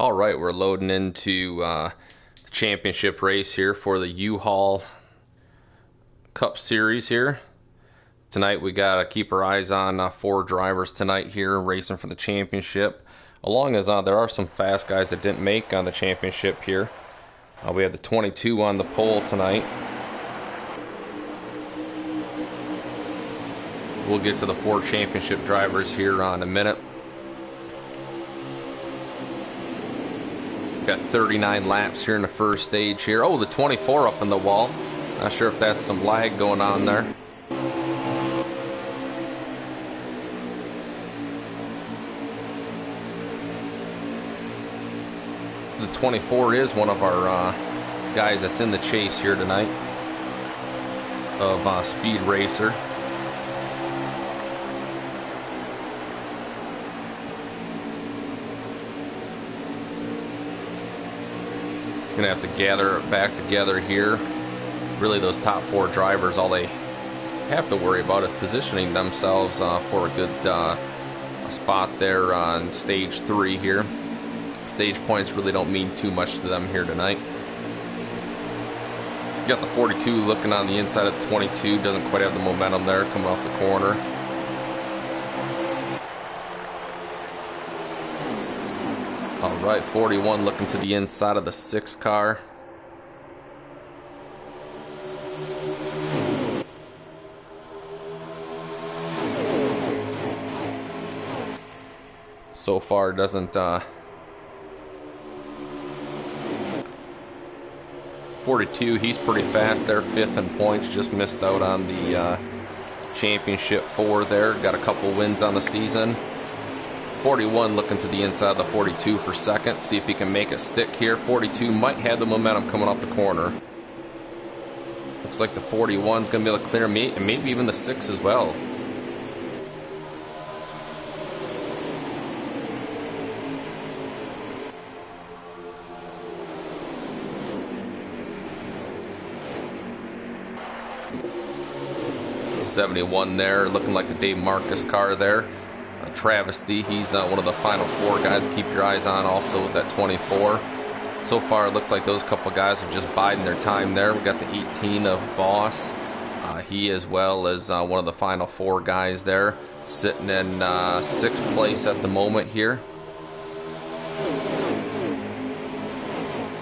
All right, we're loading into the championship race here for the Uhaul Cup Series here. Tonight we got to keep our eyes on 4 drivers tonight here racing for the championship. Along as there are some fast guys that didn't make on the championship here. We have the 22 on the pole tonight. We'll get to the 4 championship drivers here in a minute. Got 39 laps here in the first stage here. Oh, the 24 up in the wall. Not sure if that's some lag going on there. The 24 is one of our guys that's in the chase here tonight of Speed Racer. It's going to have to gather it back together here. Really, those top 4 drivers, all they have to worry about is positioning themselves for a good spot there on stage 3 here. Stage points really don't mean too much to them here tonight. You got the 42 looking on the inside of the 22. Doesn't quite have the momentum there coming off the corner. Alright, 41 looking to the inside of the 6 car. So far doesn't 42, he's pretty fast there, 5th in points, just missed out on the championship 4 there. Got a couple wins on the season. 41 looking to the inside of the 42 for 2nd. See if he can make it stick here. 42 might have the momentum coming off the corner. Looks like the 41 is going to be able to clear me, and maybe even the 6 as well. .71 there, looking like the Dave Marcus car there. Travesty, he's one of the final 4 guys to keep your eyes on, also with that 24. So far it looks like those couple guys are just biding their time there. We got the 18 of Boss, he as well as one of the final 4 guys there, sitting in 6th place at the moment here.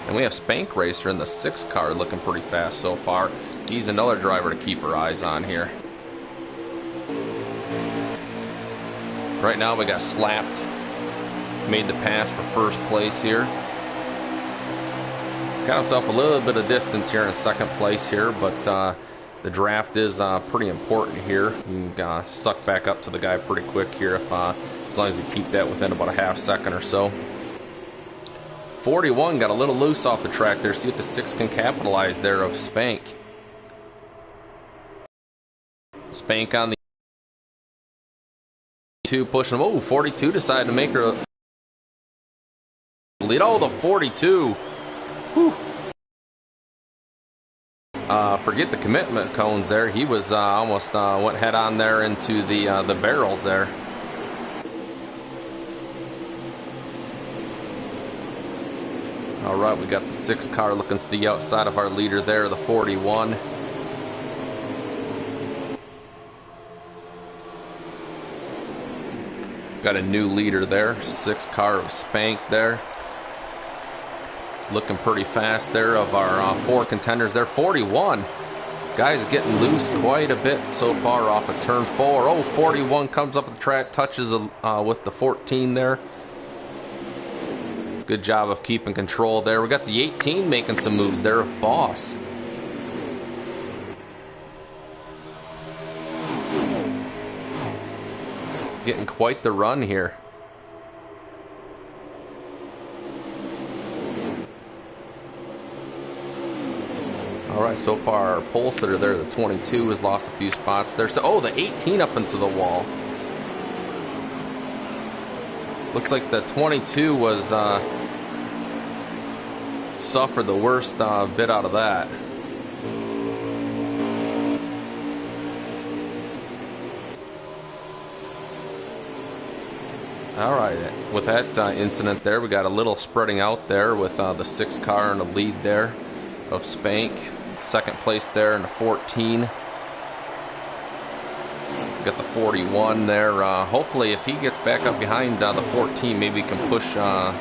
And we have Spank Racer in the 6 car looking pretty fast so far. He's another driver to keep our eyes on here. Right now we got Slapped, made the pass for 1st place here. Got himself a little bit of distance here in 2nd place here, but the draft is pretty important here. You can suck back up to the guy pretty quick here if as long as you keep that within about a half second or so. 41 got a little loose off the track there. See if the 6 can capitalize there of Spank. Spank on the 2 pushing him. Oh, 42 decided to make her lead. Oh, the 42. Whew. Forget the commitment cones there. He was almost went head on there into the barrels there. All right, we got the 6 car looking to the outside of our leader there, the 41. Got a new leader there, 6 car of Spank there. Looking pretty fast there of our 4 contenders there. 41. Guys getting loose quite a bit so far off of turn 4. Oh, 41 comes up the track, touches with the 14 there. Good job of keeping control there. We got the 18 making some moves there of Boss. Getting quite the run here. Alright, so far our pole sitter there, the 22, has lost a few spots there. So, oh, the 18 up into the wall. Looks like the 22 was suffered the worst bit out of that. All right, with that incident there, we got a little spreading out there with the 6 car in the lead there of Spank. Second place there in the 14. Got the 41 there. Hopefully, if he gets back up behind the 14, maybe he can push up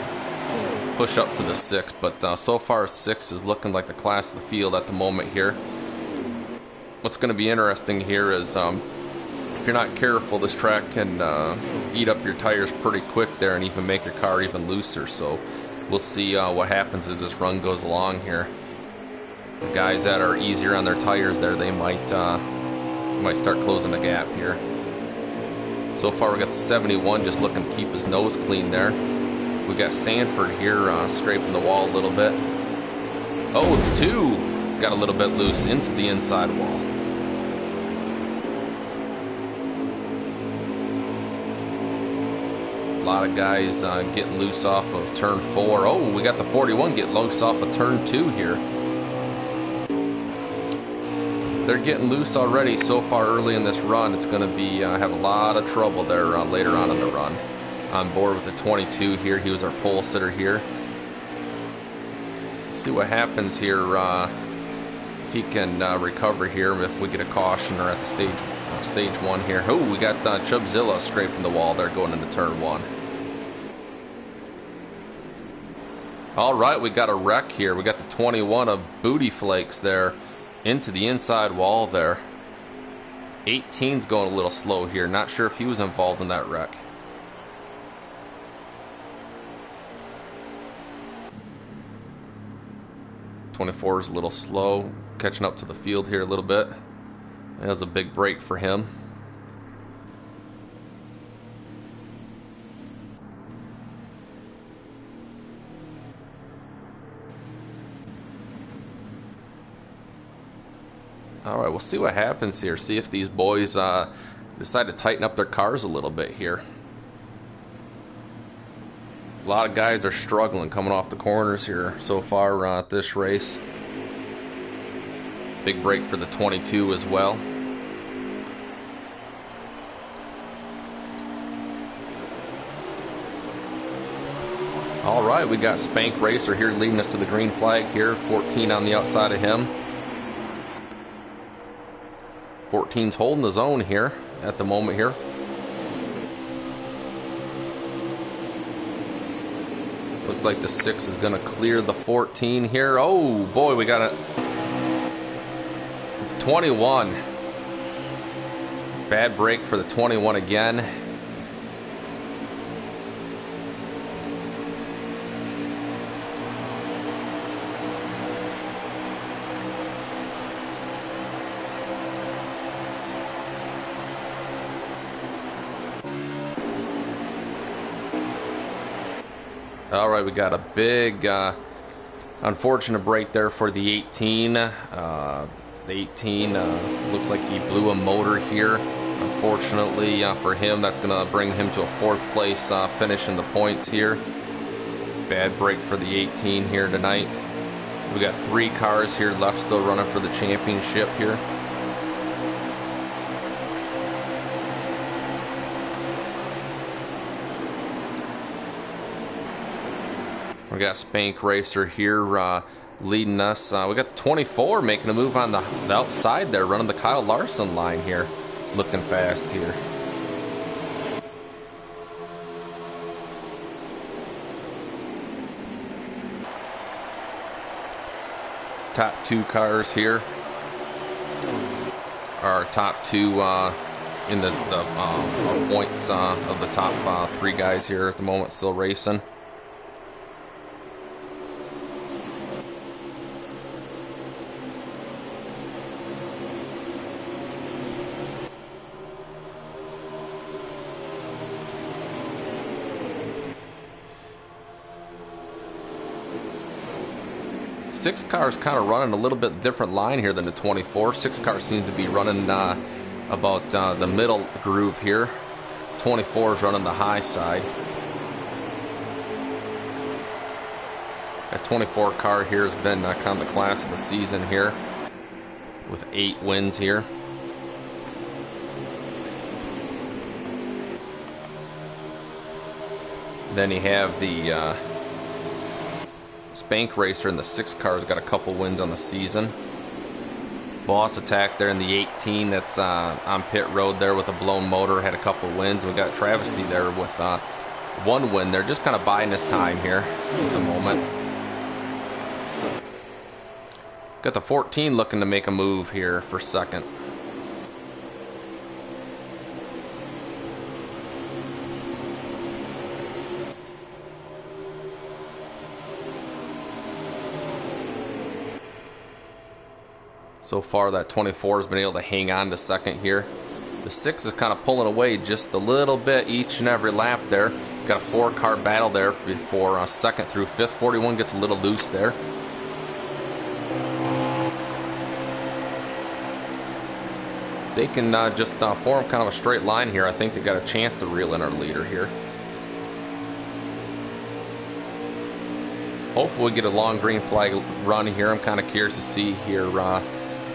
to the 6. But so far, 6 is looking like the class of the field at the moment here. What's going to be interesting here is if you're not careful, this track can eat up your tires pretty quick there and even make your car even looser. So we'll see what happens as this run goes along here. The guys that are easier on their tires there, they might start closing the gap here. So far, we got the 71 just looking to keep his nose clean there. We got Sanford here scraping the wall a little bit. Oh, the 2 got a little bit loose into the inside wall. A lot of guys getting loose off of turn 4. Oh, we got the 41 get loose off of turn 2 here. They're getting loose already so far early in this run. It's going to be have a lot of trouble there later on in the run. On board with the 22 here. He was our pole sitter here. Let's see what happens here. If he can recover here, if we get a caution or at the stage 1 here. Oh, we got Chubzilla scraping the wall there going into turn 1. All right, we got a wreck here. We got the 21 of Booty Flakes there into the inside wall there. 18's going a little slow here. Not sure if he was involved in that wreck. '24 is a little slow, catching up to the field here a little bit. That was a big break for him. All right, we'll see what happens here. See if these boys decide to tighten up their cars a little bit here. A lot of guys are struggling coming off the corners here so far at this race. Big break for the 22 as well. All right, we got Spank Racer here leading us to the green flag here. 14 on the outside of him. 14's holding his own here at the moment here. Looks like the 6 is going to clear the 14 here. Oh boy, we got it. 21. Bad break for the 21 again. All right, we got a big, unfortunate break there for the 18. The 18 looks like he blew a motor here. Unfortunately for him, that's going to bring him to a 4th place finish in the points here. Bad break for the 18 here tonight. We got 3 cars here left still running for the championship here. We got Spank Racer here leading us. We got the 24 making a move on the outside there, running the Kyle Larson line here. Looking fast here. Top 2 cars here. Our top 2 in the points of the top 3 guys here at the moment still racing. Six cars kind of running a little bit different line here than the 24. 6 cars seems to be running about the middle groove here. 24 is running the high side. That 24 car here has been kind of the class of the season here with 8 wins here. Then you have the Spank Racer in the 6 car's got a couple wins on the season. Boss Attack there in the 18 that's on pit road there with a blown motor, had a couple wins. We got Travesty there with 1 win. They're just kind of buying his time here at the moment. Got the 14 looking to make a move here for second. So far that 24 has been able to hang on to second here. The 6 is kind of pulling away just a little bit each and every lap there. Got a 4-car battle there before second through 5th. 41 gets a little loose there. If they can just form kind of a straight line here, I think they got a chance to reel in our leader here. Hopefully we get a long green flag run here. I'm kind of curious to see here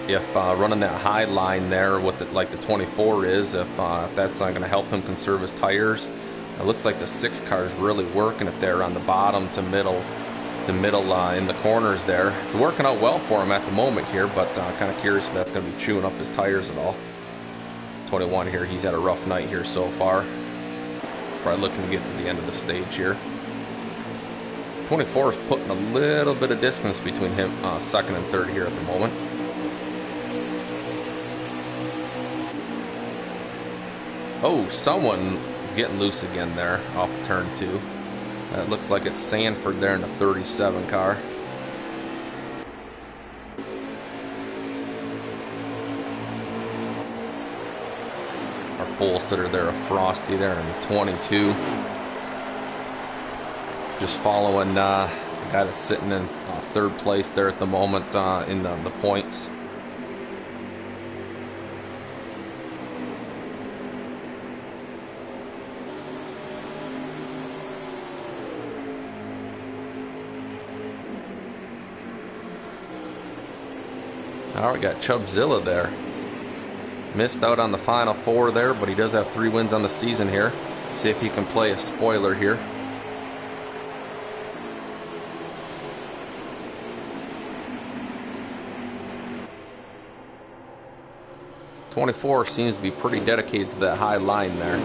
if running that high line there with like the 24 is, if that's going to help him conserve his tires. It looks like the 6 car is really working it there on the bottom to middle in the corners there. It's working out well for him at the moment here, but kind of curious if that's going to be chewing up his tires at all. 21 here, he's had a rough night here so far. Probably looking to get to the end of the stage here. 24 is putting a little bit of distance between him second and third here at the moment. Oh, someone getting loose again there off of turn 2. It looks like it's Sanford there in the 37 car. Our pole sitter there, a Frosty there in the 22. Just following the guy that's sitting in third place there at the moment in the points. Alright, got Chubzilla there. Missed out on the final 4 there, but he does have 3 wins on the season here. See if he can play a spoiler here. '24 seems to be pretty dedicated to that high line there.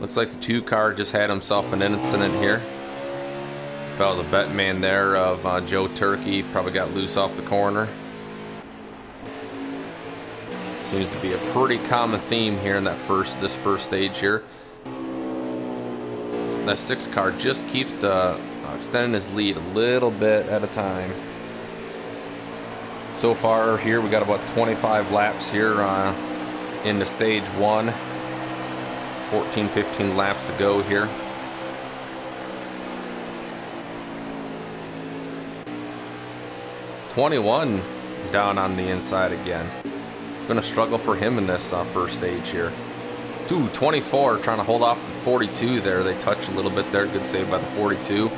Looks like the 2 car just had himself an incident here. If I was a bet man there of Joe Turkey, probably got loose off the corner. Seems to be a pretty common theme here in this first stage here. That 6 car just keeps extending his lead a little bit at a time. So far here we got about 25 laps here into stage 1. 14-15 laps to go here. '21 down on the inside again. It's been a struggle for him in this first stage here. 24 trying to hold off the 42 there. They touch a little bit there. Good save by the 42.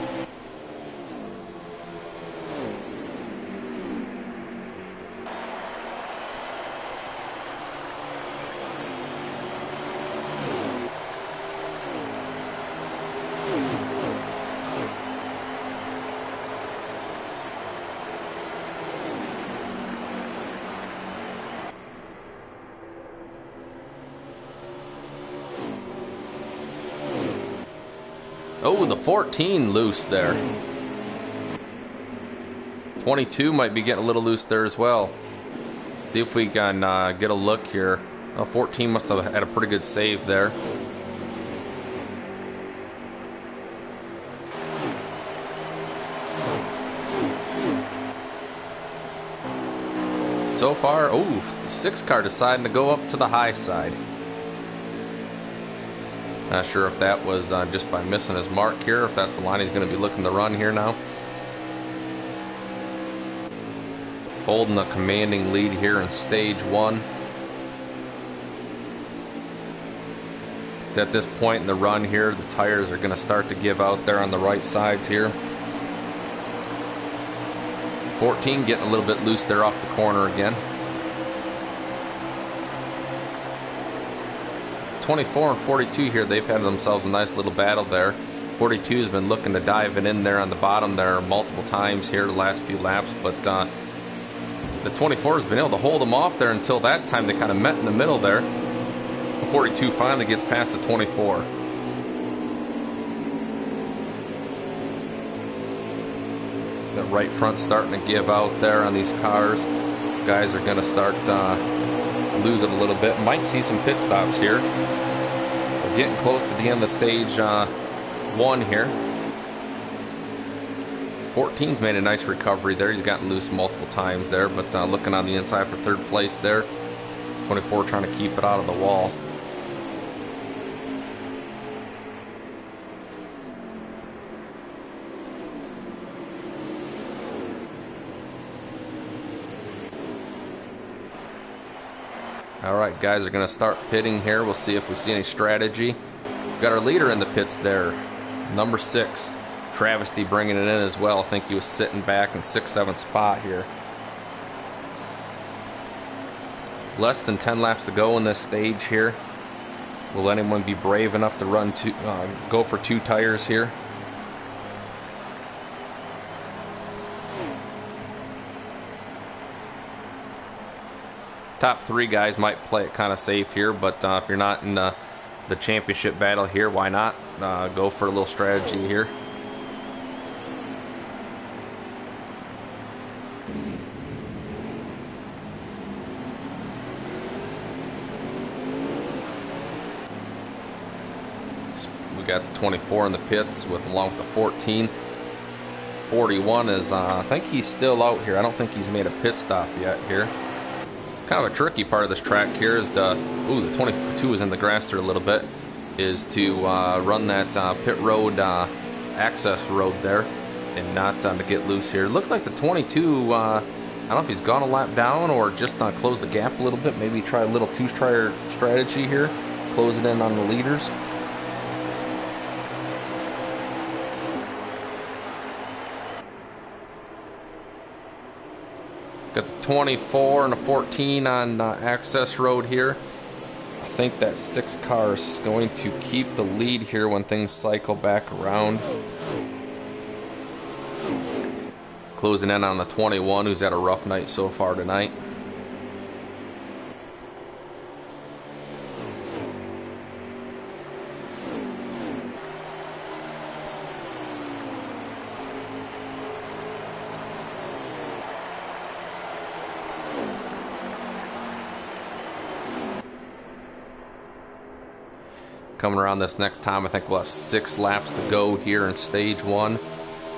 Oh, the 14 loose there. 22 might be getting a little loose there as well. See if we can get a look here. 14 must have had a pretty good save there. So far, oh, 6 car deciding to go up to the high side. Not sure if that was just by missing his mark here, if that's the line he's going to be looking to run here now. holding a commanding lead here in stage 1. At this point in the run here, the tires are going to start to give out there on the right sides here. 14 getting a little bit loose there off the corner again. 24 and 42 here, they've had themselves a nice little battle there. 42 has been looking to dive it in there on the bottom there multiple times here the last few laps, but the 24 has been able to hold them off there until that time. They kind of met in the middle there. 42 finally gets past the 24. The right front starting to give out there on these cars. Guys are going to start losing a little bit. Might see some pit stops here. We're getting close to the end of stage 1 here. 14's made a nice recovery there. He's gotten loose multiple times there, but looking on the inside for 3rd place there. 24 trying to keep it out of the wall. Alright, guys are going to start pitting here. We'll see if we see any strategy. We've got our leader in the pits there, number 6. Travesty bringing it in as well. I think he was sitting back in 6th, 7th spot here. Less than 10 laps to go in this stage here. Will anyone be brave enough to run go for 2 tires here? Top 3 guys might play it kind of safe here, but if you're not in the championship battle here, why not go for a little strategy here? We got the 24 in the pits along with the 14. 41 is, I think he's still out here. I don't think he's made a pit stop yet here. Kind of a tricky part of this track here is the 22 is in the grass there a little bit, is to run that pit road access road there and not to get loose here. It looks like the 22, I don't know if he's gone a lap down or just close the gap a little bit. Maybe try a little 2-tire strategy here, close it in on the leaders. Got the 24 and a 14 on access road here. I think that 6 car is going to keep the lead here when things cycle back around. Closing in on the 21, who's had a rough night so far tonight. Coming around this next time, I think we'll have 6 laps to go here in stage 1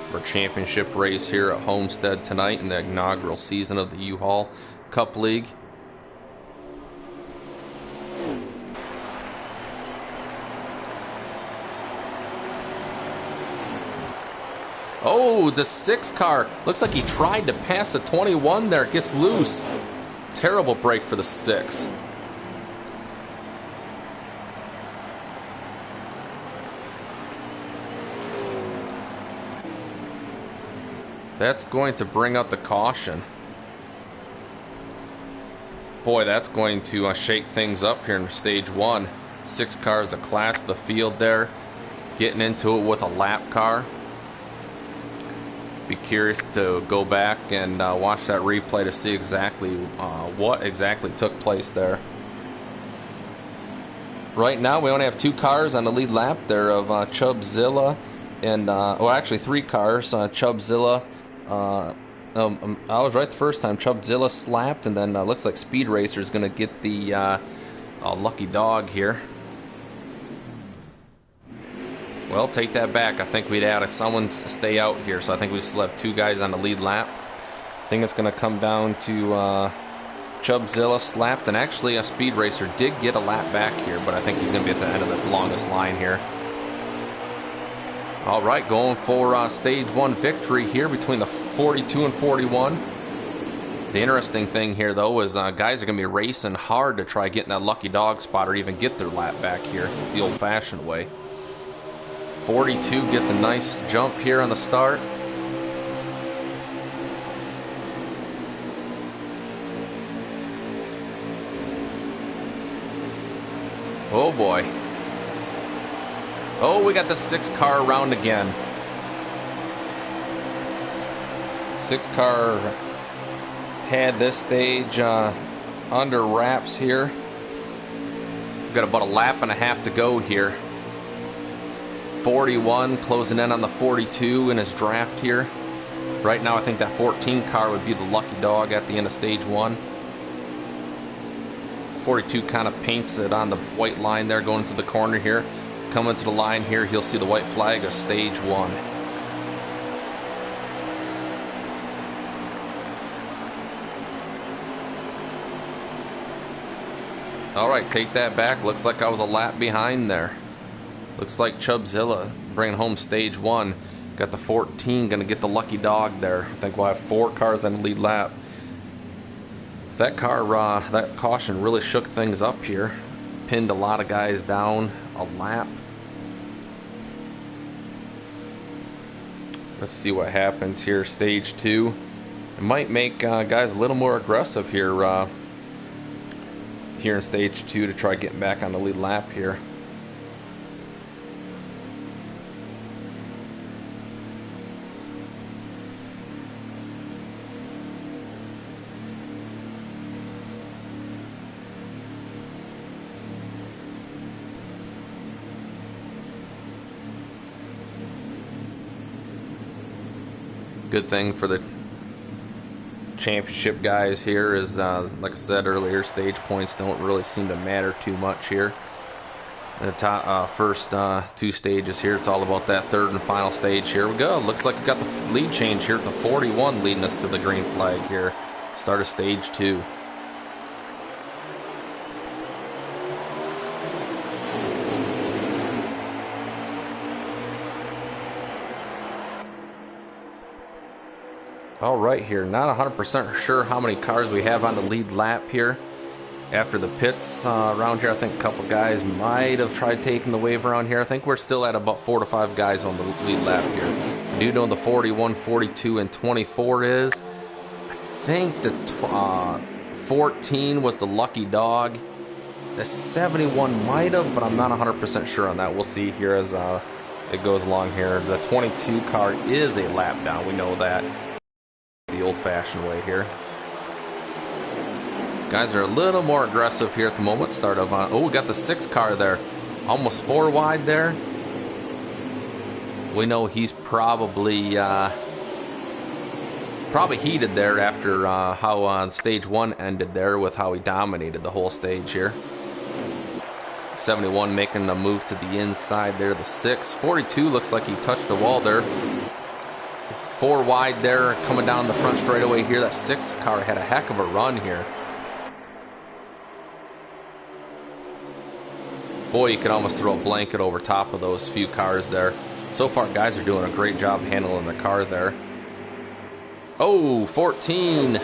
for championship race here at Homestead tonight in the inaugural season of the Uhaul Cup League. Oh, the 6 car. Looks like he tried to pass the 21 there. Gets loose. Terrible break for the 6. That's going to bring out the caution. Boy, that's going to shake things up here in stage 1. 6 cars a class of the field there. Getting into it with a lap car. Be curious to go back and watch that replay to see exactly what exactly took place there. Right now we only have 2 cars on the lead lap there of Chubbzilla and, well, actually 3 cars. Chubbzilla, I was right the first time. Chubbzilla slapped, and then looks like Speed Racer is going to get the lucky dog here. Well, take that back. I think we'd have someone stay out here, so I think we still have 2 guys on the lead lap. I think it's going to come down to Chubbzilla slapped, and actually a Speed Racer did get a lap back here, but I think he's going to be at the end of the longest line here. All right, going for stage 1 victory here between the 42 and 41. The interesting thing here, though, is guys are going to be racing hard to try getting that lucky dog spot or even get their lap back here the old-fashioned way. 42 gets a nice jump here on the start. Oh boy. Oh, we got the 6-car around again. 6-car had this stage under wraps here. We've got about a lap and a half to go here. 41 closing in on the 42 in his draft here. Right now I think that 14 car would be the lucky dog at the end of stage 1. 42 kind of paints it on the white line there going to the corner here. Coming to the line here, he'll see the white flag of stage 1. Alright, take that back. Looks like I was a lap behind there. Looks like Chubzilla bringing home stage 1. Got the 14, gonna get the lucky dog there. I think we'll have 4 cars on the lead lap. That car, that caution really shook things up here. Pinned a lot of guys down a lap. Let's see what happens here. Stage 2. It might make guys a little more aggressive here. Here in stage 2 to try getting back on the lead lap here. Good thing for the championship guys here is, like I said earlier, stage points don't really seem to matter too much here. The top, first 2 stages here, it's all about that 3rd and final stage. Here we go. Looks like we got the lead change here at the 41 leading us to the green flag here. Start of stage 2. Alright here, not 100% sure how many cars we have on the lead lap here. After the pits around here, I think a couple guys might have tried taking the wave around here. I think we're still at about 4 to 5 guys on the lead lap here. I do know the 41, 42, and 24 is. I think the 14 was the lucky dog. The 71 might have, but I'm not 100% sure on that. We'll see here as it goes along here. The 22 car is a lap down, we know that. The old-fashioned way here. Guys are a little more aggressive here at the moment. Start of oh, we got the 6 car there, almost 4 wide there. We know he's probably heated there after how stage 1 ended there with how he dominated the whole stage here. 71 making the move to the inside there. The 6, 42 looks like he touched the wall there. 4 wide there, coming down the front straightaway here. That 6 car had a heck of a run here. Boy, you could almost throw a blanket over top of those few cars there. So far, guys are doing a great job handling the car there. Oh, 14.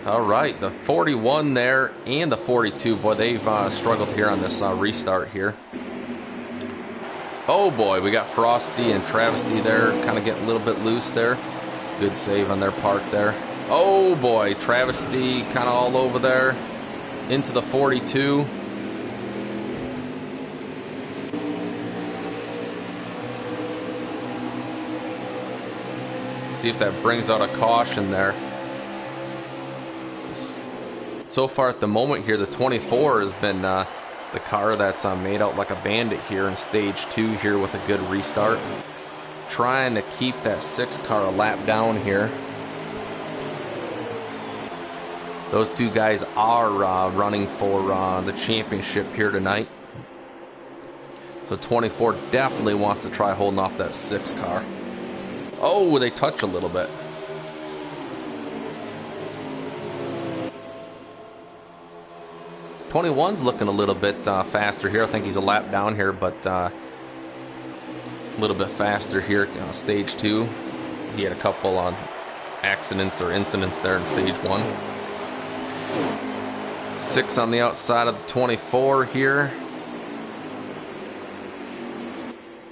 All right, the 41 there and the 42. Boy, they've struggled here on this restart here. Oh boy, we got Frosty and Travesty there, kind of getting a little bit loose there. Good save on their part there. Oh boy, Travesty kind of all over there. Into the 42. See if that brings out a caution there. So far at the moment here, the 24 has been the car that's made out like a bandit here in stage 2 here with a good restart. Trying to keep that 6 car a lap down here. Those 2 guys are running for the championship here tonight. So 24 definitely wants to try holding off that 6 car. Oh, they touch a little bit. 21's looking a little bit faster here. I think he's a lap down here, but A little bit faster here, stage 2. He had a couple on accidents or incidents there in stage 1. 6 on the outside of the 24 here.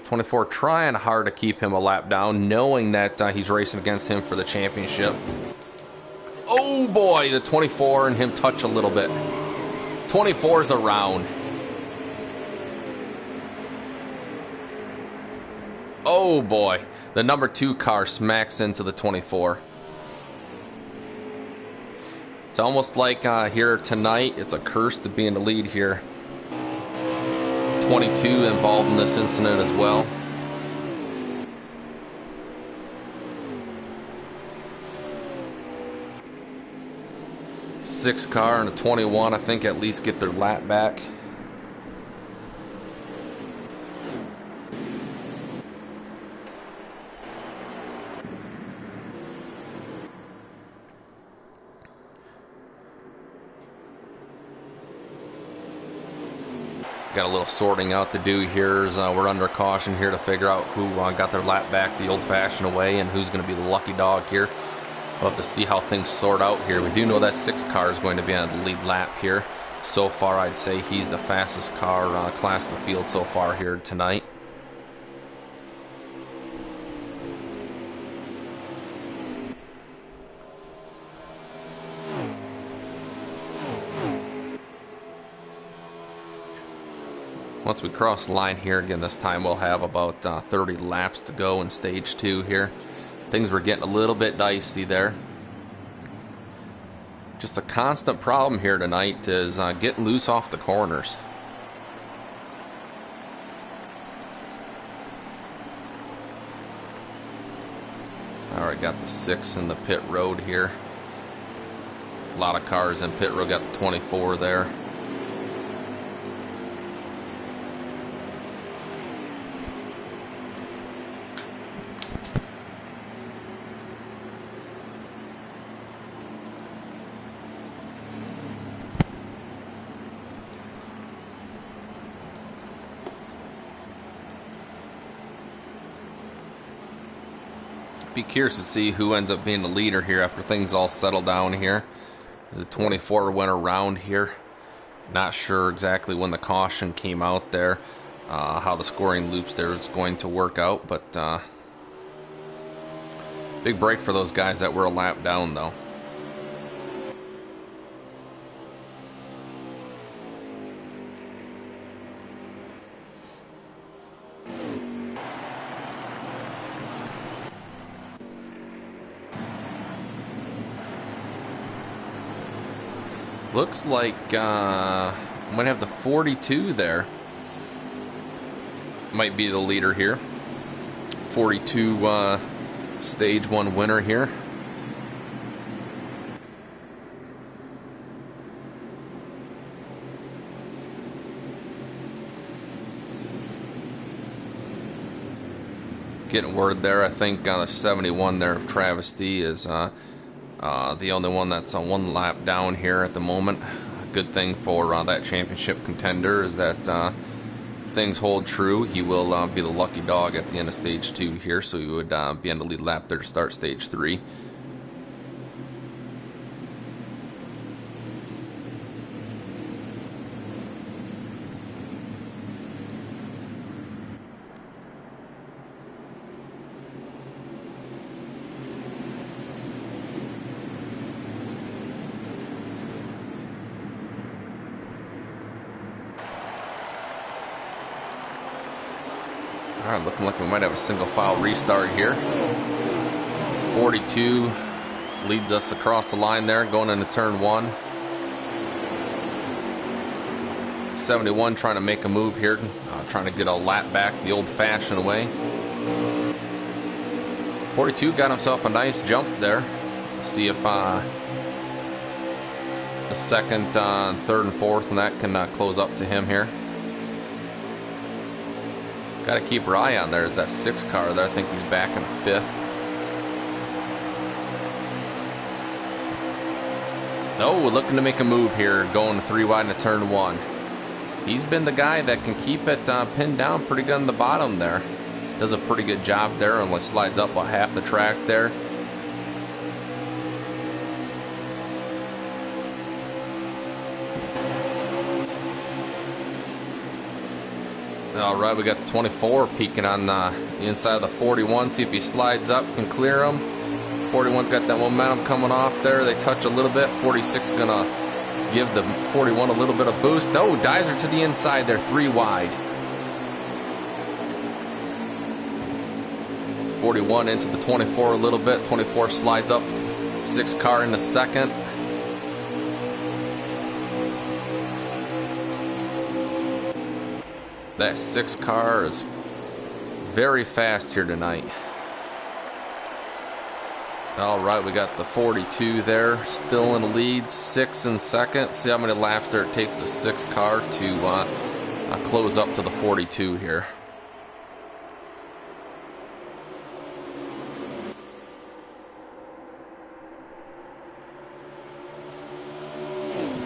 24 trying hard to keep him a lap down, knowing that he's racing against him for the championship. Oh boy, the 24 and him touch a little bit. 24 is around. Oh boy, the number 2 car smacks into the 24. It's almost like here tonight, it's a curse to be in the lead here. 22 involved in this incident as well. Six car and a 21, I think, at least get their lap back. Got a little sorting out to do here as we're under caution here to figure out who got their lap back the old-fashioned way and who's going to be the lucky dog here. We'll have to see how things sort out here. We do know that 6 car is going to be on the lead lap here. So far, I'd say he's the fastest car class of the field so far here tonight. Once we cross the line here, again, this time we'll have about 30 laps to go in stage 2 here. Things were getting a little bit dicey there. Just a constant problem here tonight is getting loose off the corners. Alright, got the 6 in the pit road here. A lot of cars in pit road, got the 24 there. Be curious to see who ends up being the leader here after things all settle down here. The 24 went around here. Not sure exactly when the caution came out there, how the scoring loops there is going to work out, but big break for those guys that were a lap down though. Looks like I'm gonna have the 42 there. Might be the leader here. 42 stage 1 winner here. Getting word there, I think the 71 there of Travesty is the only one that's on 1 lap down here at the moment. A good thing for that championship contender is that if things hold true, he will be the lucky dog at the end of stage 2 here, so he would be on the lead lap there to start stage 3. Alright, looking like we might have a single file restart here. 42 leads us across the line there, going into turn 1. 71 trying to make a move here, trying to get a lap back the old-fashioned way. 42 got himself a nice jump there. See if the second, third, and fourth, and that can close up to him here. Got to keep our eye on there. Is that 6 car there? I think he's back in 5th. No, we're looking to make a move here, going 3 wide into turn 1. He's been the guy that can keep it pinned down pretty good on the bottom there. Does a pretty good job there, only slides up about half the track there. All right, we got the 24 peeking on the inside of the 41. See if he slides up, can clear him. 41's got that momentum coming off there. They touch a little bit. 46 is going to give the 41 a little bit of boost. Oh, dives her to the inside there, 3 wide. 41 into the 24 a little bit. 24 slides up 6 car in the second. That 6 car is very fast here tonight. All right, we got the 42 there, still in the lead, 6 in second. See how many laps there it takes the 6 car to close up to the 42 here.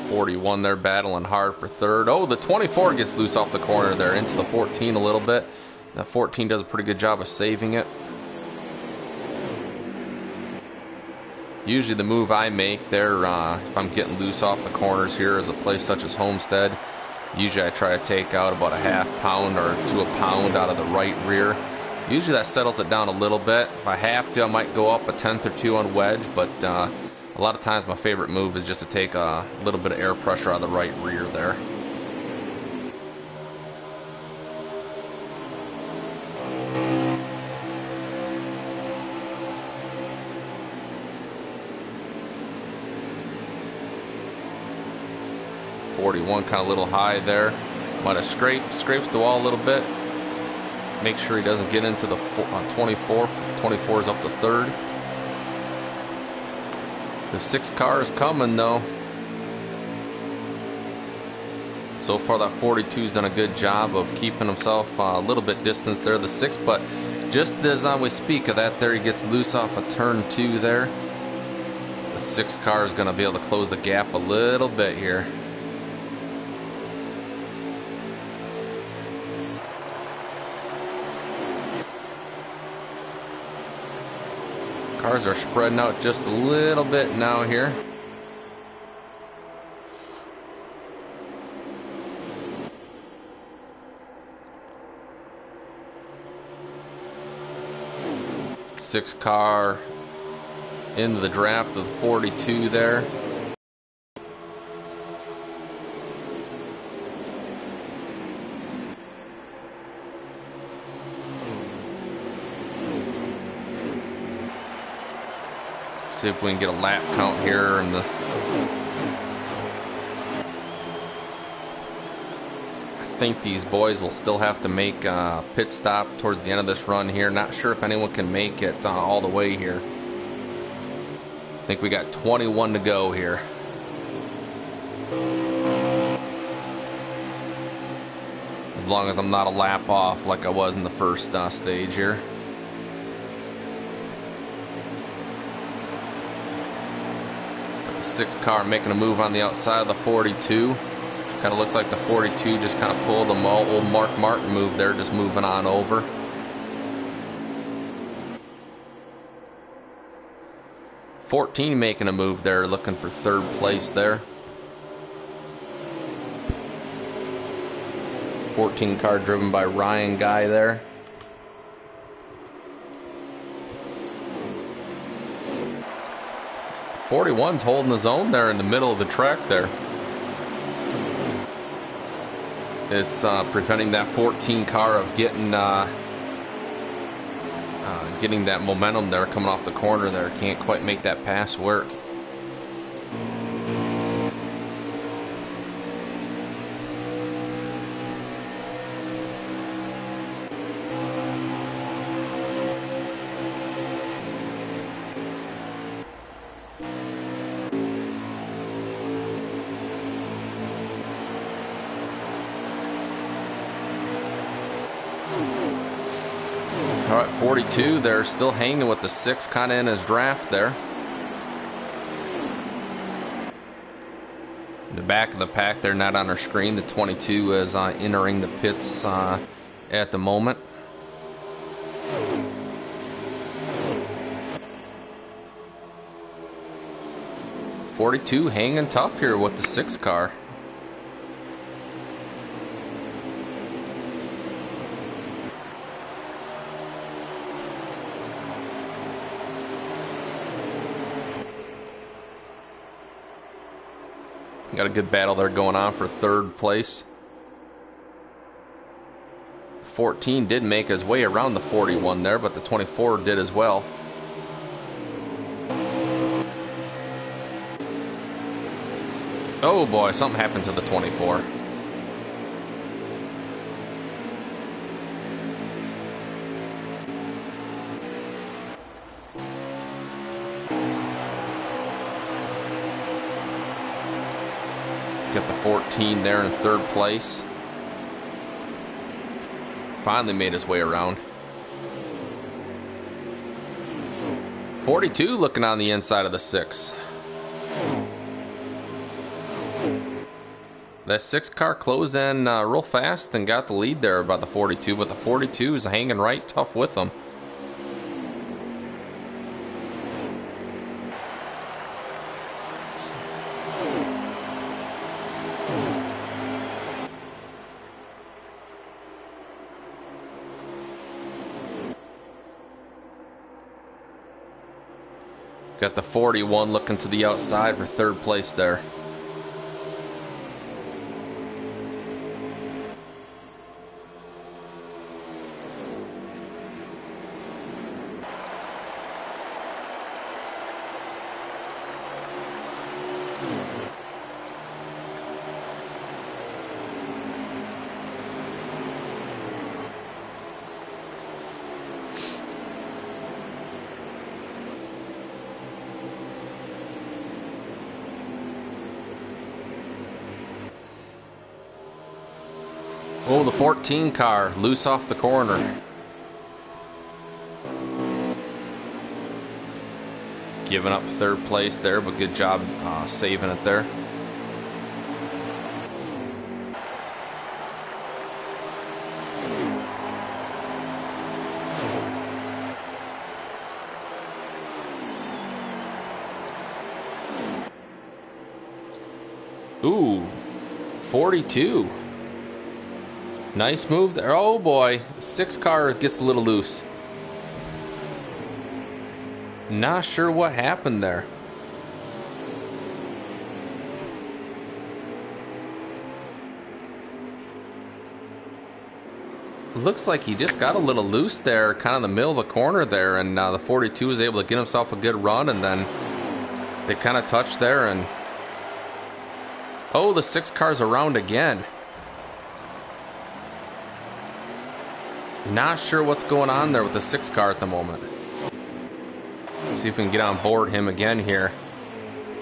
41 there battling hard for third. Oh, the 24 gets loose off the corner there into the 14 a little bit. The 14 does a pretty good job of saving it. Usually the move I make there, if I'm getting loose off the corners here as a place such as Homestead, usually I try to take out about a half pound or to a pound out of the right rear. Usually that settles it down a little bit. If I have to, I might go up a tenth or two on wedge, but a lot of times my favorite move is just to take a little bit of air pressure out of the right rear there. .41 kind of a little high there. Might have scrapes the wall a little bit. Make sure he doesn't get into the 24. 24 is up to third. The 6 car is coming though. So far that 42's done a good job of keeping himself a little bit distance there, the 6, but just as we speak of that there, he gets loose off of turn 2 there. The 6 car is going to be able to close the gap a little bit here. Cars are spreading out just a little bit now here. Six car into the draft of the 42 there. See if we can get a lap count here in the. I think these boys will still have to make a pit stop towards the end of this run here. Not sure if anyone can make it all the way here. I think we got 21 to go here. As long as I'm not a lap off like I was in the first stage here. The 6 car making a move on the outside of the 42. Kind of looks like the 42 just kind of pulled the old Mark Martin move there, just moving on over. .14 making a move there, looking for third place there. 14 car driven by Ryan Guy there. .41's holding his own there in the middle of the track there. It's preventing that 14 car of getting that momentum there coming off the corner there. Can't quite make that pass work. All right, 42, they're still hanging with the 6 kind of in his draft there. The back of the pack, they're not on our screen. The 22 is entering the pits at the moment. 42 hanging tough here with the 6 car. Got a good battle there going on for 3rd place. 14 did make his way around the 41 there, but the 24 did as well. Oh boy, something happened to the 24. Get the 14 there in 3rd place. Finally made his way around. 42 looking on the inside of the 6. That 6 car closed in real fast and got the lead there by the 42, but the 42 is hanging right tough with them. Got the 41 looking to the outside for 3rd place there. Oh, the 14 car, loose off the corner. Giving up 3rd place there, but good job saving it there. Ooh, 42. Nice move there. Oh boy, the 6 car gets a little loose. Not sure what happened there. Looks like he just got a little loose there, kind of in the middle of the corner there, and the 42 was able to get himself a good run, and then they kind of touched there, and oh, the 6 car's around again. Not sure what's going on there with the 6 car at the moment. Let's see if we can get on board him again here.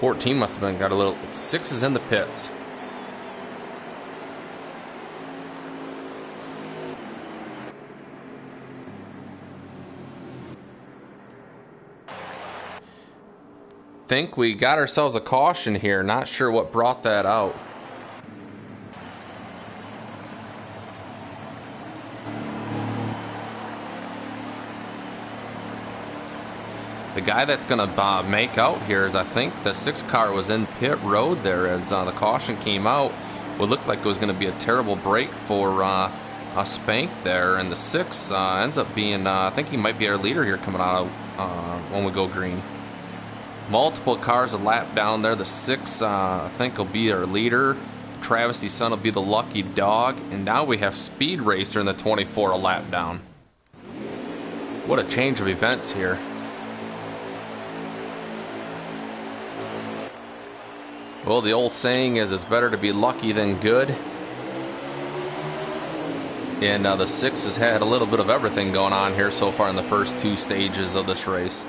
14 must have been got a little. 6 is in the pits. Think we got ourselves a caution here. Not sure what brought that out. The guy that's going to make out here is, I think, the 6 car was in pit road there as the caution came out. What looked like it was going to be a terrible break for a Spank there, and the 6 ends up being, I think he might be our leader here coming out when we go green. Multiple cars a lap down there. The 6, I think, will be our leader. Travis, his son, will be the lucky dog. And now we have Speed Racer in the 24 a lap down. What a change of events here. Well, the old saying is it's better to be lucky than good. And the 6 has had a little bit of everything going on here so far in the first 2 stages of this race.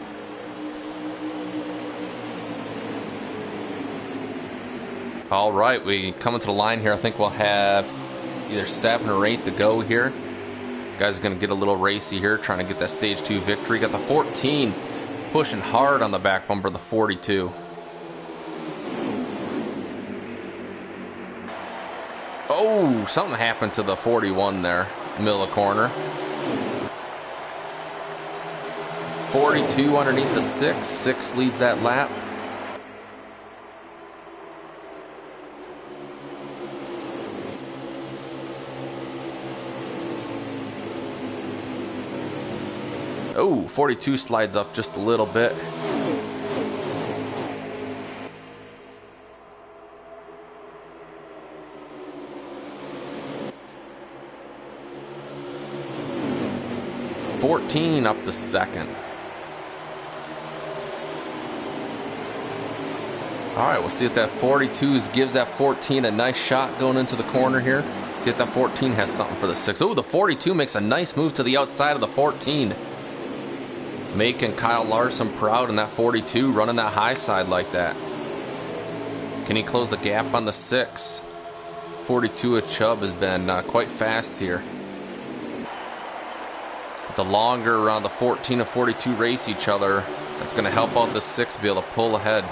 All right, we coming to the line here. I think we'll have either 7 or 8 to go here. Guy's going to get a little racy here, trying to get that stage 2 victory. Got the 14 pushing hard on the back bumper, the 42. Oh, something happened to the 41 there, middle of the corner. 42 underneath the 6. 6 leads that lap. Oh, 42 slides up just a little bit. $14 up to second. Alright, we'll see if that 42 gives that 14 a nice shot going into the corner here. See if that 14 has something for the 6. Oh, the 42 makes a nice move to the outside of the 14. Making Kyle Larson proud in that 42, running that high side like that. Can he close the gap on the 6? 42 of Chubb has been quite fast here. But the longer the 14 and 42 race each other, that's going to help out the 6 be able to pull ahead.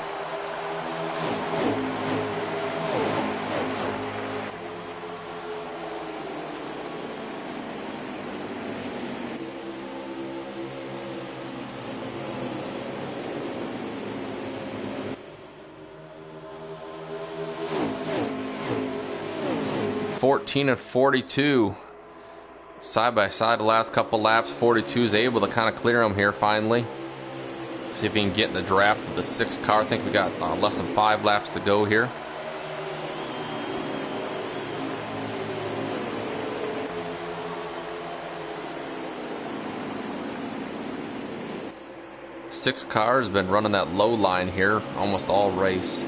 $14 and 42 side by side the last couple laps. 42 is able to kind of clear him here finally. See if he can get in the draft of the 6 car. I think we got less than 5 laps to go here. Six car has been running that low line here almost all race.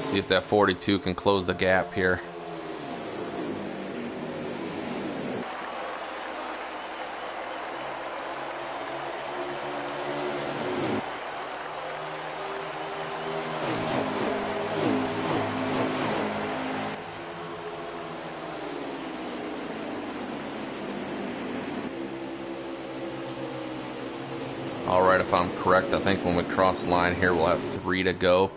See if that 42 can close the gap here. Alright, if I'm correct, I think when we cross the line here we'll have 3 to go.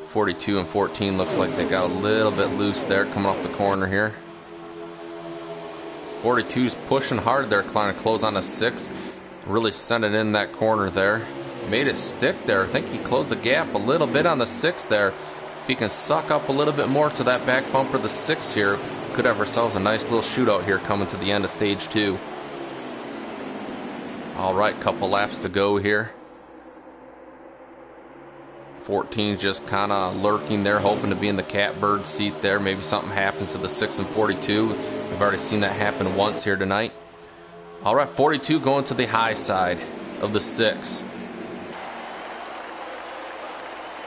42 and 14 looks like they got a little bit loose there coming off the corner here. 42's pushing hard there, trying to close on a 6. Really sent it in that corner there. Made it stick there. I think he closed the gap a little bit on the 6 there. If he can suck up a little bit more to that back bumper of the 6 here, could have ourselves a nice little shootout here coming to the end of stage 2. Alright, couple laps to go here. 14's just kind of lurking there, hoping to be in the catbird seat there. Maybe something happens to the 6 and 42. We've already seen that happen once here tonight. Alright, 42 going to the high side of the 6.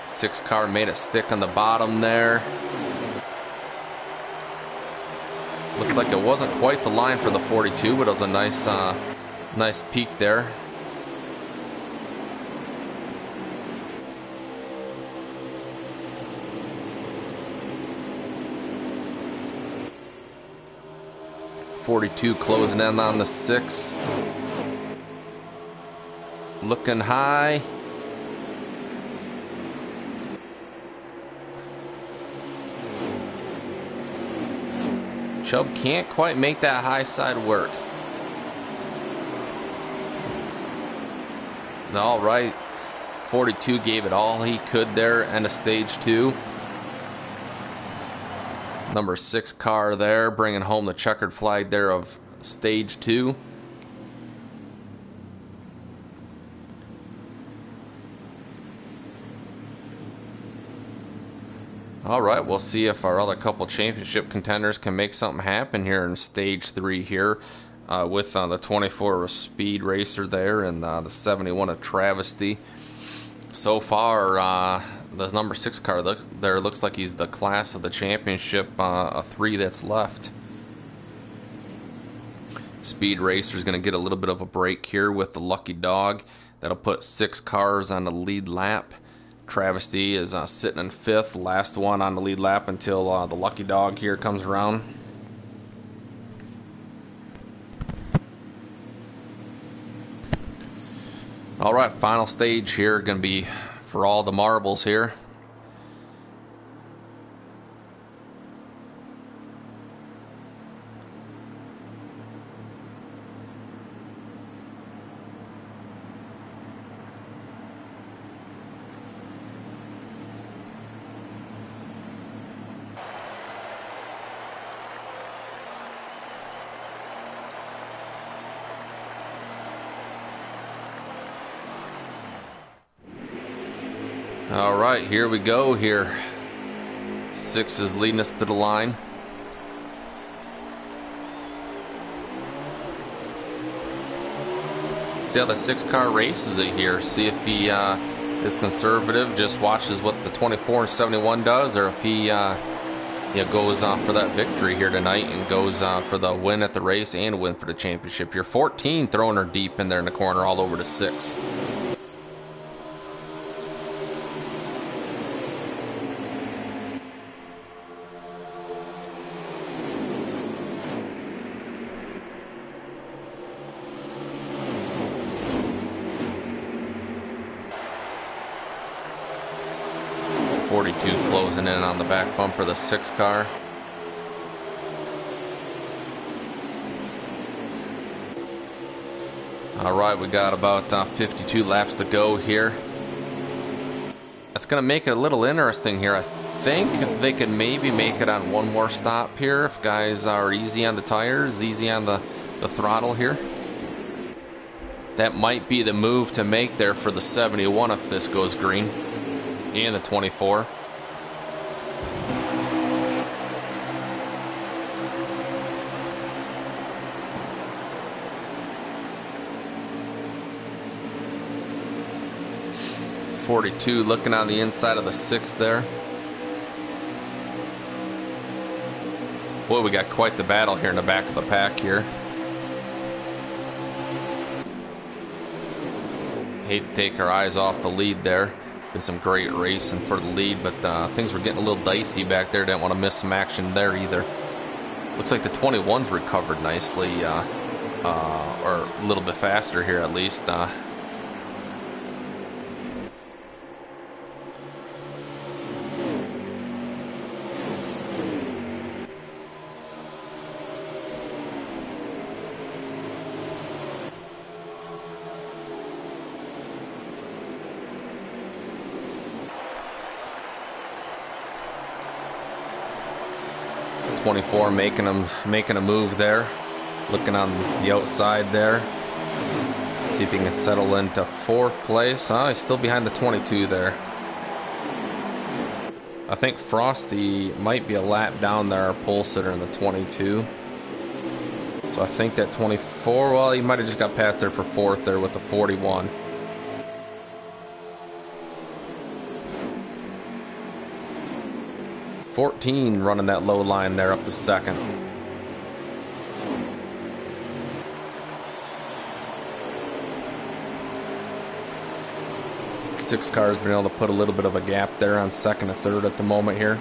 6 car made it stick on the bottom there. Looks like it wasn't quite the line for the 42, but it was a nice peak there. .42 closing in on the 6. Looking high. Chubb can't quite make that high side work. All right. 42 gave it all he could there, end of stage 2. Number 6 car there, bringing home the checkered flag there of stage 2. Alright, we'll see if our other couple championship contenders can make something happen here in stage 3 here. With the 24 of Speed Racer there and the 71 of Travesty. So far, the number 6 car there looks like he's the class of the championship, a 3 that's left. Speed Racer is going to get a little bit of a break here with the Lucky Dog. That'll put 6 cars on the lead lap. Travesty is sitting in 5th, last one on the lead lap until the Lucky Dog here comes around. Alright, final stage here, going to be for all the marbles here. All right, here we go here. 6 is leading us to the line. See how the 6-car races it here. See if he is conservative, just watches what the 24 and 71 does, or if he goes for that victory here tonight and goes for the win at the race and win for the championship here. 14 throwing her deep in there in the corner all over to 6. Closing in on the back bumper, the 6 car. All right, we got about 52 laps to go here. That's going to make it a little interesting here. I think they could maybe make it on one more stop here if guys are easy on the tires, easy on the throttle here. That might be the move to make there for the 71 if this goes green, and the 24. .42 looking on the inside of the 6 there. Boy, we got quite the battle here in the back of the pack here. Hate to take our eyes off the lead there. Been some great racing for the lead, but things were getting a little dicey back there. Didn't want to miss some action there either. Looks like the 21's recovered nicely, or a little bit faster here at least. 24 making a move there, looking on the outside there. See if he can settle into 4th place. He's still behind the 22 there. I think Frosty might be a lap down there, our pole sitter in the 22. So I think that 24, well, he might have just got past there for 4th there with the 41. .14 running that low line there up to 2nd. Six cars been able to put a little bit of a gap there on 2nd and 3rd at the moment here.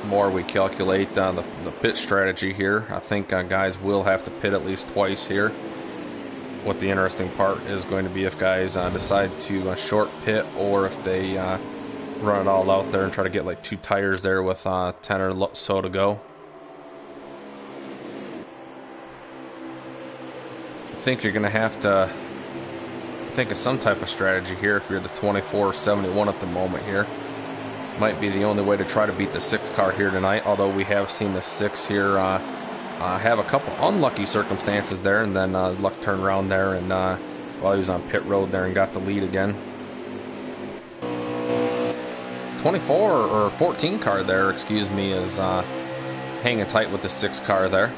More we calculate the pit strategy here. I think guys will have to pit at least twice here. What the interesting part is going to be if guys decide to short pit, or if they run it all out there and try to get like 2 tires there with 10 or so to go. I think you're going to have to think of some type of strategy here if you're the 24 or 71 at the moment here. Might be the only way to try to beat the 6 car here tonight, although we have seen the 6 here have a couple unlucky circumstances there, and then luck turned around there, and while he was on pit road there and got the lead again. 24 or 14 car there, excuse me, is hanging tight with the 6 car there.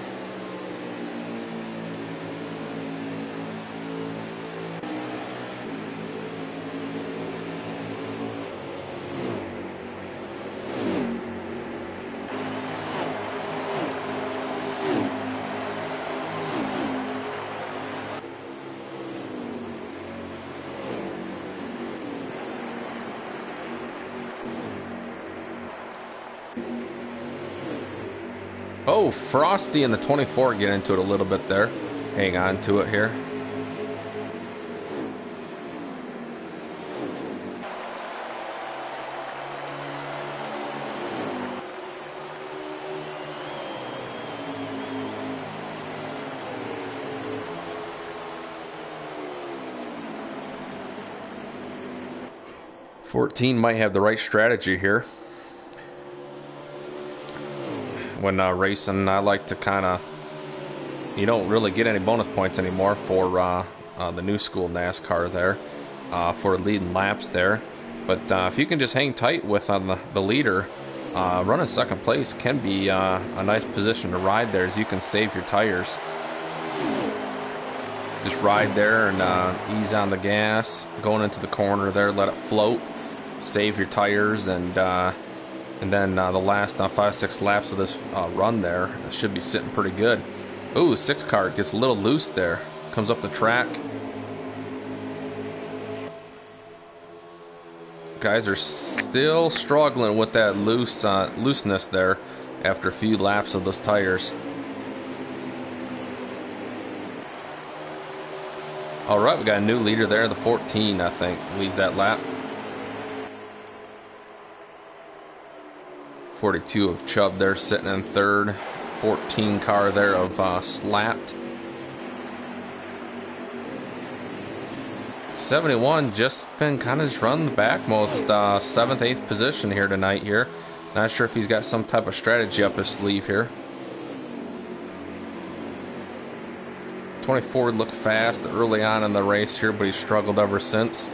Oh, Frosty and the 24 get into it a little bit there. Hang on to it here. 14 might have the right strategy here. When racing, I like to kind of, you don't really get any bonus points anymore for the new school NASCAR there, for leading laps there. But if you can just hang tight with the leader, running second place can be a nice position to ride there, as you can save your tires. Just ride there and ease on the gas, going into the corner there, let it float, save your tires, and then the last 5-6 laps of this run there should be sitting pretty good. Ooh, 6 car gets a little loose there, comes up the track. Guys are still struggling with that looseness there after a few laps of those tires. Alright, we got a new leader there, the 14, I think, leads that lap. 42 of Chubb there sitting in third. 14 car there of Slapped. 71 just been kind of just running the back most, 7th, 8th position here tonight here. Not sure if he's got some type of strategy up his sleeve here. 24 looked fast early on in the race here, but he struggled ever since.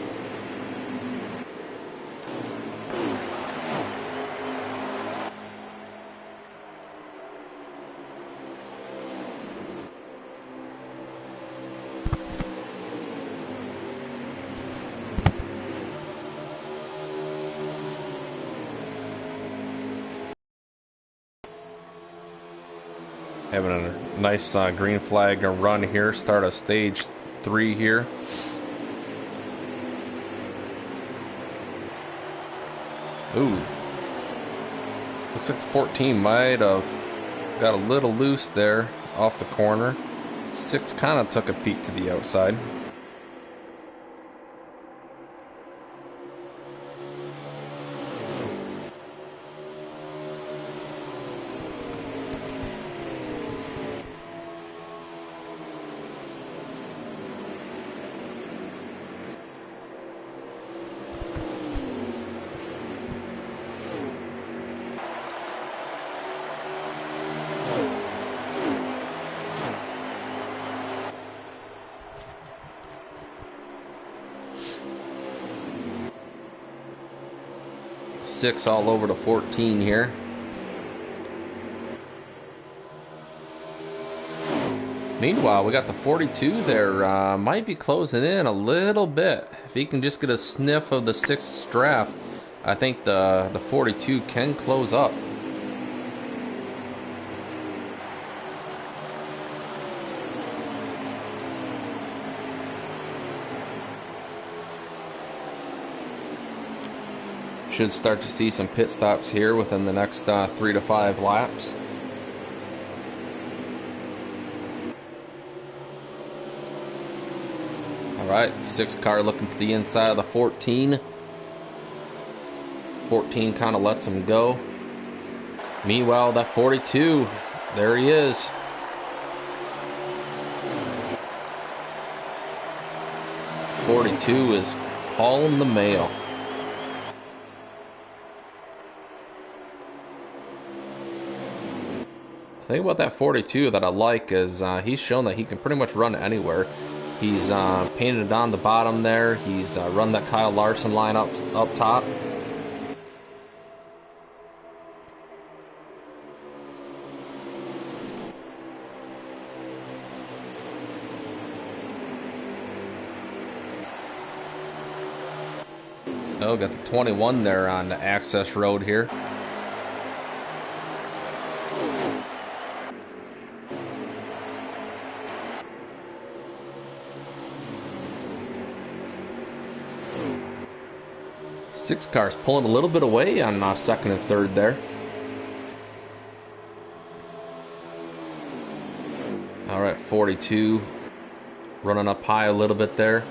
Having a nice green flag run here. Start of stage 3 here. Ooh. Looks like the 14 might have got a little loose there off the corner. 6 kind of took a peek to the outside. Six all over to 14 here. Meanwhile, we got the 42 there. Might be closing in a little bit. If he can just get a sniff of the 6th draft, I think the 42 can close up. Should start to see some pit stops here within the next 3 to 5 laps. Alright, 6 car looking to the inside of the 14. 14 kind of lets him go. Meanwhile, that 42, there he is. .42 is hauling the mail. The thing about that 42 that I like is he's shown that he can pretty much run anywhere. He's painted on the bottom there. He's run that Kyle Larson line up top. Oh, got the 21 there on the access road here. Six cars pulling a little bit away on second and third there. All right, 42 running up high a little bit there.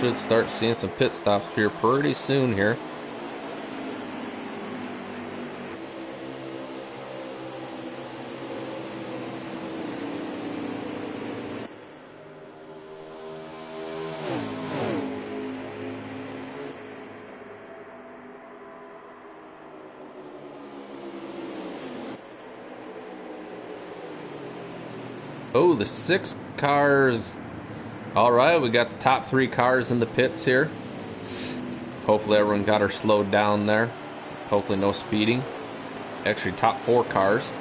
Should start seeing some pit stops here pretty soon here. Oh, the 6 cars. All right, we got the top 3 cars in the pits here. Hopefully everyone got her slowed down there. Hopefully no speeding. Actually, top 4 cars.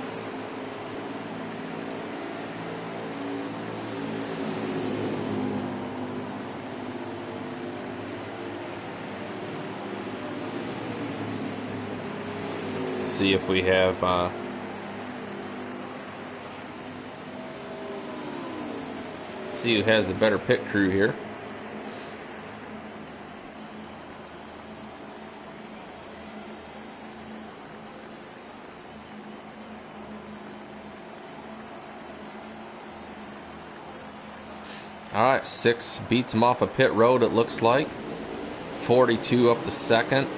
Let's see if we have see who has the better pit crew here. Alright, 6 beats him off a pit road, it looks like. 42 up the second,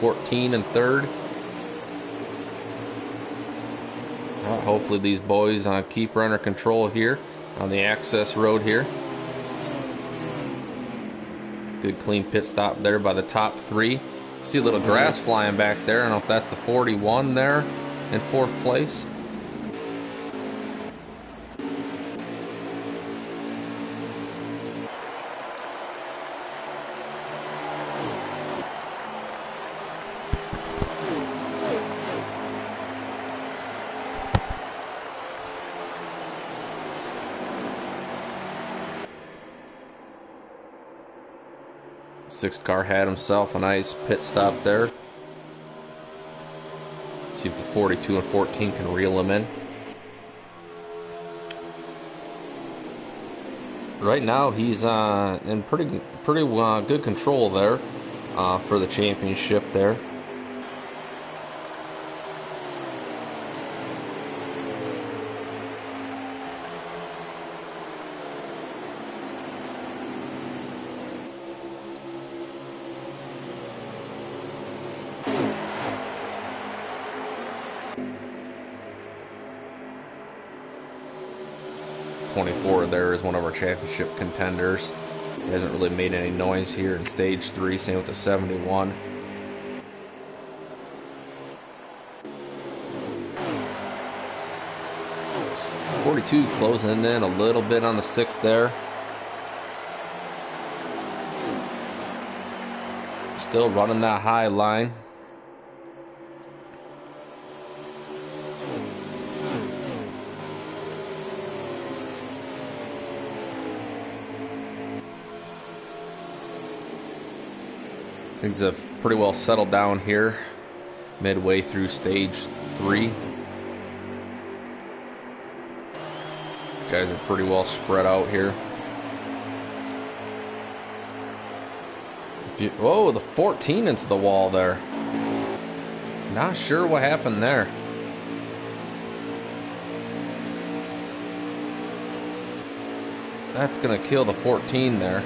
14 and third. Hopefully these boys keep her under control here on the access road here. Good clean pit stop there by the top 3. See a little grass flying back there. I don't know if that's the 41 there in 4th place. Six car had himself a nice pit stop there. See if the 42 and 14 can reel him in. Right now he's in pretty good control there for the championship there. There is one of our championship contenders. He hasn't really made any noise here in stage 3. Same with the 71. .42 closing in a little bit on the 6th there. Still running that high line. Things have pretty well settled down here midway through stage 3. Guys are pretty well spread out here. Whoa, the 14 into the wall there. Not sure what happened there. That's gonna kill the 14 there.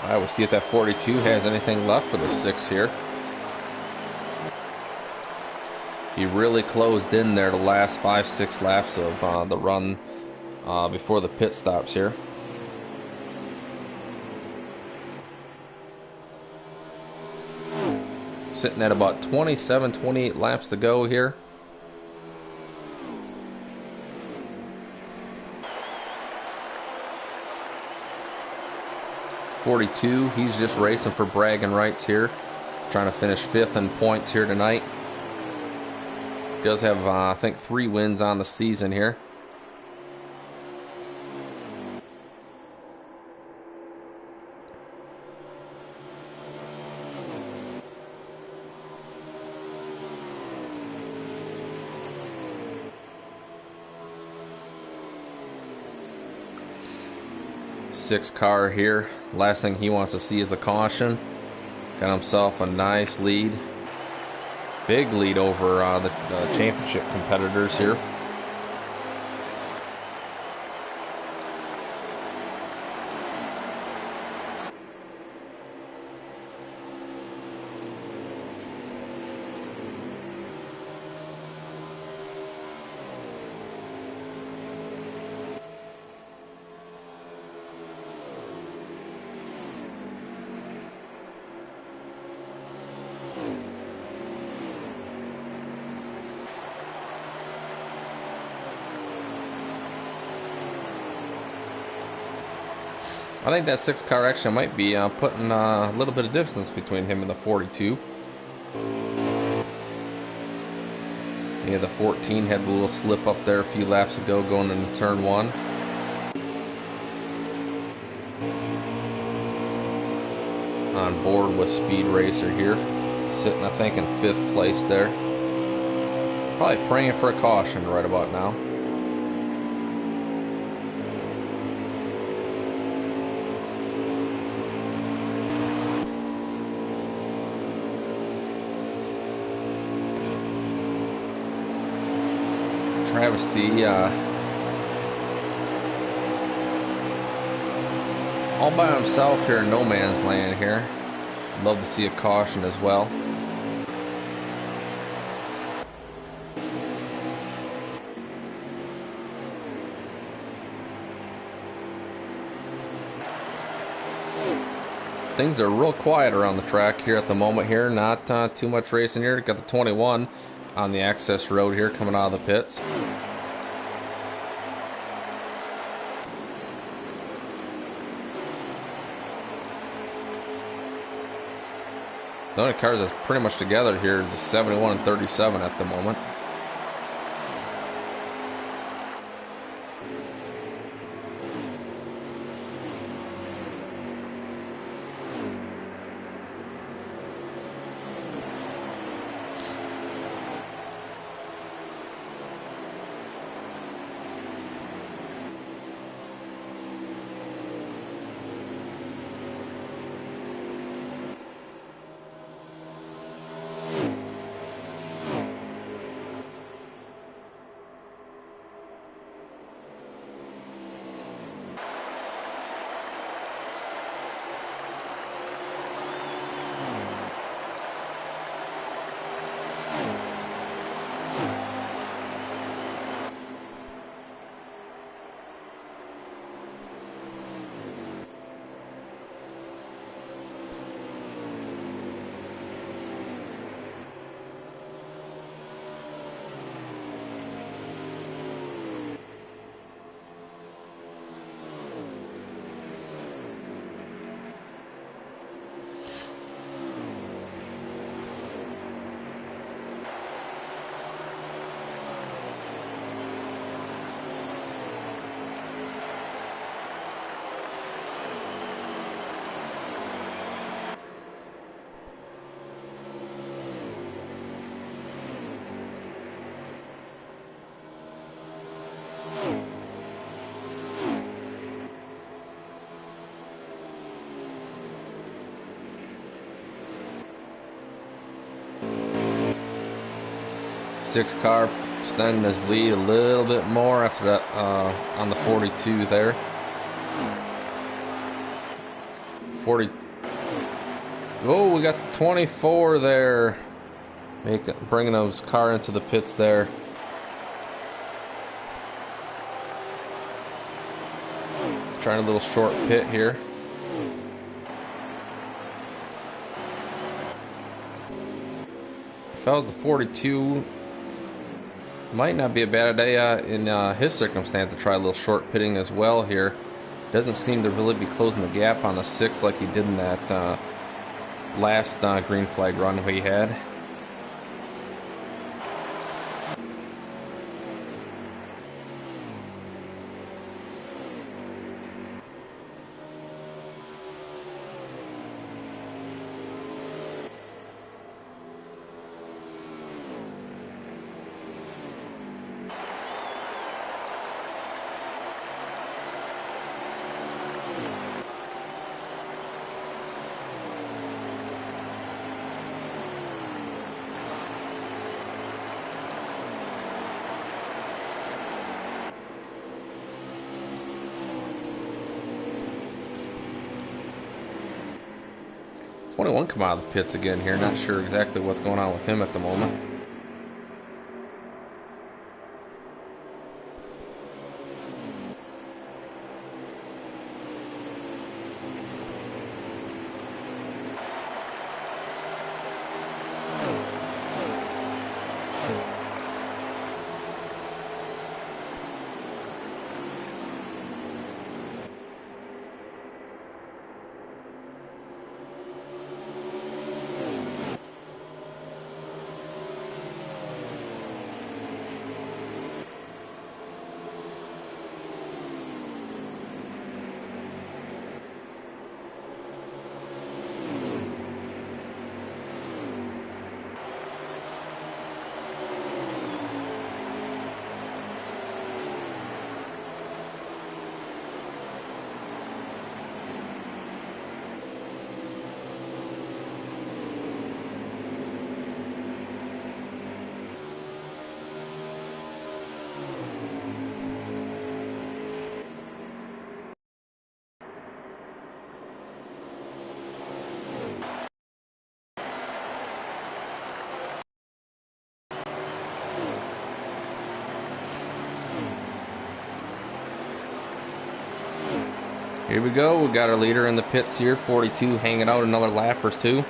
Alright, we'll see if that 42 has anything left for the 6 here. He really closed in there the last 5-6 laps of the run before the pit stops here. Sitting at about 27-28 laps to go here. .42, he's just racing for bragging rights here, trying to finish 5th in points here tonight. He does have I think 3 wins on the season here. Six car here. Last thing he wants to see is a caution. Got himself a nice lead. Big lead over the championship competitors here. I think that 6 car actually might be putting a little bit of distance between him and the 42. Yeah, the 14 had the little slip up there a few laps ago going into turn 1. On board with Speed Racer here, sitting I think in 5th place there. Probably praying for a caution right about now. Travesty, all by himself here in no man's land here. Love to see a caution as well. Things are real quiet around the track here at the moment here. Not too much racing here. Got the 21 on the access road here coming out of the pits. The only cars that's pretty much together here is the 71 and 37 at the moment. Six car extending his lead a little bit more after that on the 42 there. 40. Oh, we got the 24 there. Bringing those car into the pits there. Trying a little short pit here. If I was the 42, might not be a bad idea in his circumstance to try a little short pitting as well here. Doesn't seem to really be closing the gap on the 6 like he did in that last green flag run we had. One come out of the pits again here. Not sure exactly what's going on with him at the moment. Here we go. We got our leader in the pits here. 42 hanging out another lap or two.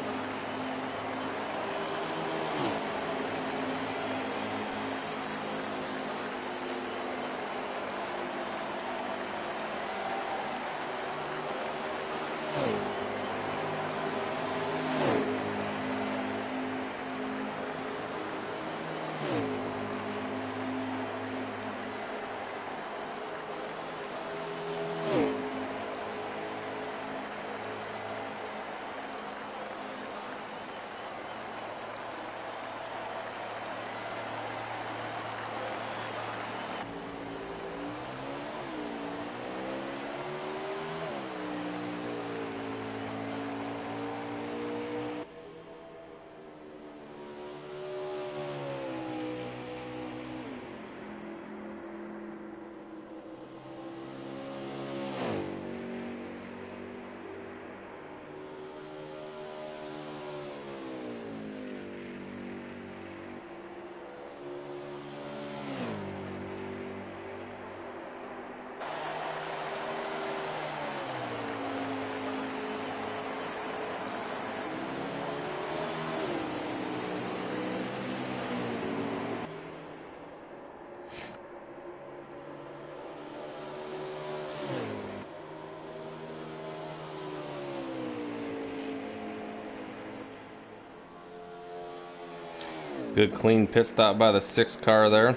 Good clean pit stop by the 6 car there.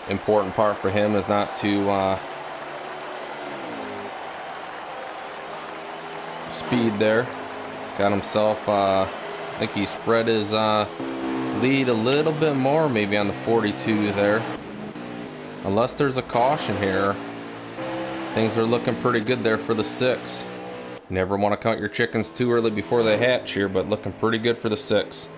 Important part for him is not to speed there. Got himself, I think he spread his lead a little bit more, maybe on the 42 there. Unless there's a caution here, things are looking pretty good there for the 6. Never want to count your chickens too early before they hatch here, but looking pretty good for the 6.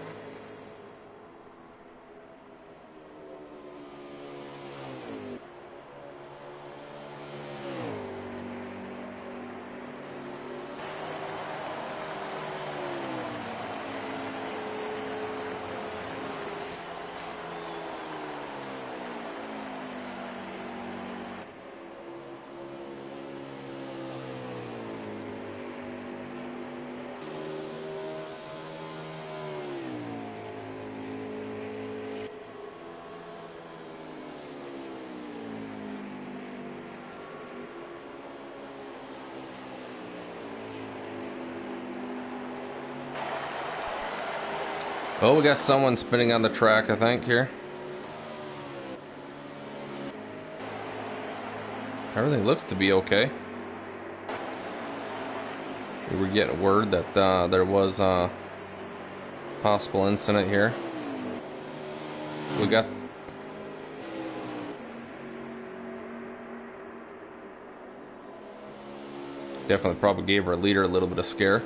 Oh, we got someone spinning on the track, I think, here. Everything looks to be okay. We were getting word that there was a possible incident here. We got... Definitely probably gave our leader a little bit of scare.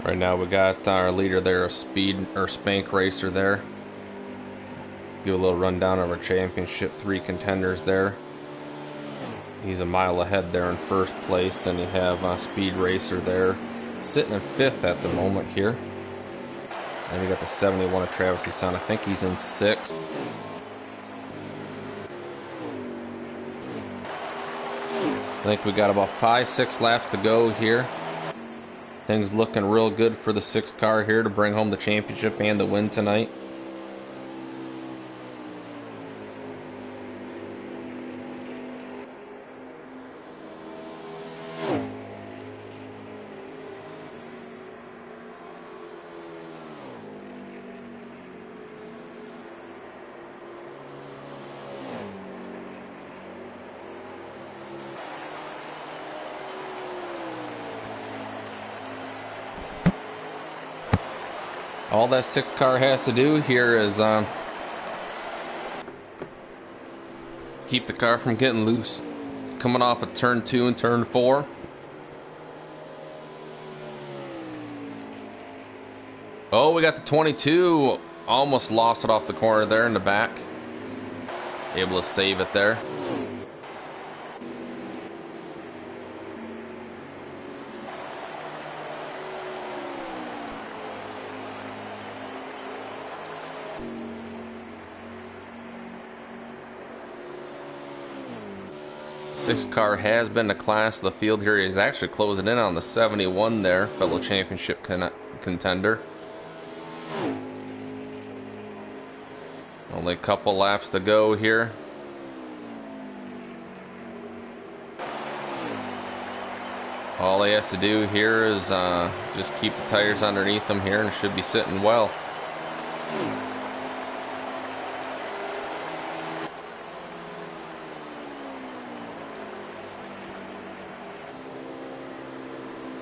Right now we got our leader there, a Speed or Spank Racer there. Give a little rundown of our Championship 3 contenders there. He's a mile ahead there in first place. Then you have Speed Racer there, sitting in 5th at the moment here. Then we got the 71 of Travis' son. I think he's in 6th. I think we got about 5-6 laps to go here. Things looking real good for the 6th car here to bring home the championship and the win tonight. All that 6th car has to do here is keep the car from getting loose. Coming off of turn 2 and turn 4. Oh, we got the 22. Almost lost it off the corner there in the back. Able to save it there. Sixth car has been the class of the field here. He's actually closing in on the 71 there, fellow championship contender. Only a couple laps to go here. All he has to do here is just keep the tires underneath him here, and it should be sitting well.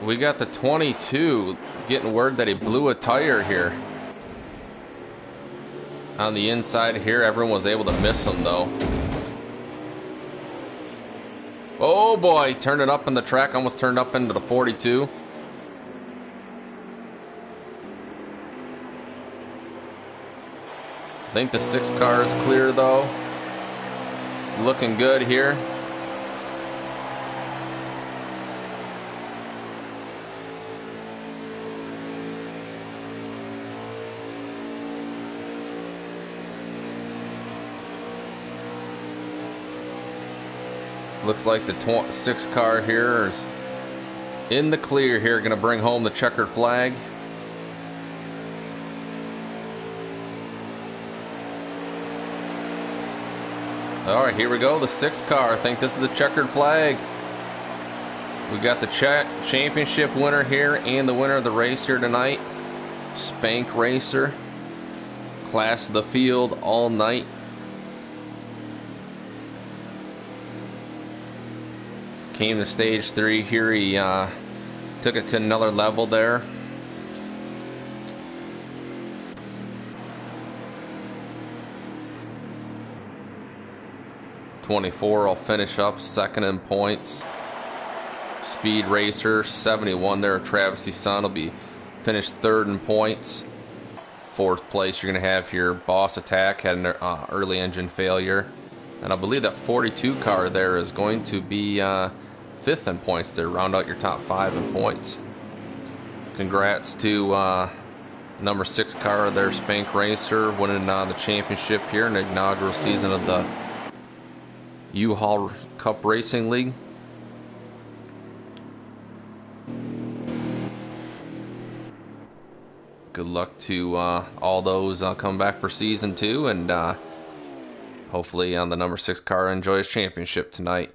We got the 22 getting word that he blew a tire here. On the inside here, everyone was able to miss him though. Oh boy, turned it up in the track, almost turned up into the 42. I think the 6th car is clear though. Looking good here. Looks like the 6th car here is in the clear here, going to bring home the checkered flag. All right, here we go, the 6th car. I think this is the checkered flag. We got the championship winner here and the winner of the race here tonight. Spank Racer. Class of the field all night. Came to stage 3 here. He took it to another level there. '24 will finish up 2nd in points. Speed Racer 71 there, Travis' son, will be finished 3rd in points. 4th place you're going to have here, Boss Attack, had an early engine failure. And I believe that 42 car there is going to be 5th in points to round out your top 5 in points. Congrats to number 6 car there, Spank Racer, winning the championship here in the inaugural season of the Uhaul Cup Racing League. Good luck to all those come back for season 2, and hopefully the number 6 car enjoys championship tonight.